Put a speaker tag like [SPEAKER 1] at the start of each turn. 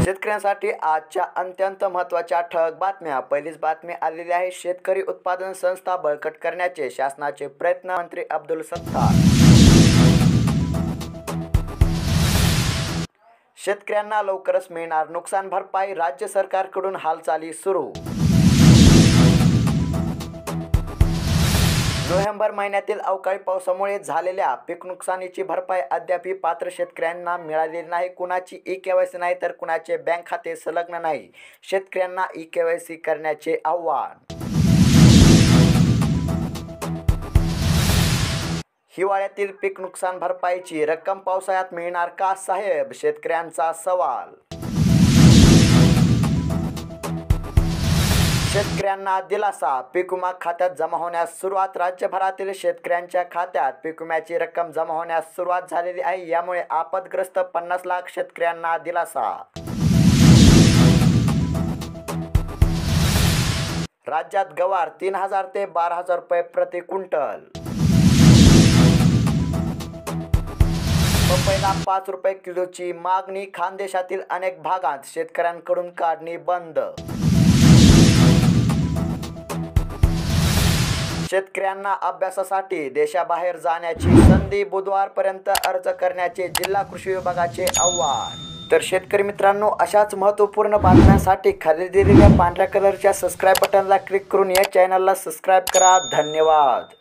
[SPEAKER 1] शेतकऱ्यांसाठी आजच्या अत्यंत महत्त्वाच्या ठळक बातम्या। पहिलीच बातमी आलेली आहे। शेतकरी उत्पादन संस्था बळकट करण्याचे शासनाचे प्रयत्न। मंत्री अब्दुल सत्तार। शेतकऱ्यांना लवकरच मिळणार नुकसान भरपाई, राज्य सरकारकडून हालचाली सुरू। नोव्हेंबर महिन्यातील अवकाळी पावसामुळे झालेल्या पीक नुकसानीची भरपाई अद्याप पात्र शेतकऱ्यांना मिळालेली नाही। कुणाची ई-केवायसी नाही तर कुणाचे बँक खाते संलग्न नाही। शेतकऱ्यांना ई-केवायसी करण्याचे आव्हान। हिवाळ्यातील पीक नुकसान भरपाईची रक्कम पावसाळ्यात मिळणार का साहेब? शेतकऱ्यांचा सवाल। शेतकऱ्यांना दिलासा, पीक विमा खात्यात जमा होण्यास सुरुवात। राज्यभरातील शेतकऱ्यांच्या खात्यात पीक विम्याची रक्कम जमा होण्यास सुरुवात झालेली आहे। यामुळे आपदग्रस्त 50 लाख शेतकऱ्यांना दिलासा। राज्यात गवार 3000 ते 12000 रुपये प्रति क्विंटल। पपईला 5 रुपये किलोची मागणी। खानदेशातील अनेक भागात शेतकऱ्यांकडून काढणी बंद। शेतकऱ्यांना अभ्यासासाठी देशाबाहेर जाण्याची संधी। बुधवारपर्यंत अर्ज करण्याचे जिल्हा कृषी विभागाचे आव्हान। तर शेतकरी मित्रांनो, अशाच महत्त्वपूर्ण बातम्यांसाठी खाली दिलेल्या पांढऱ्या कलरच्या सबस्क्राईब बटनला क्लिक करून या चॅनलला सबस्क्राईब करा। धन्यवाद।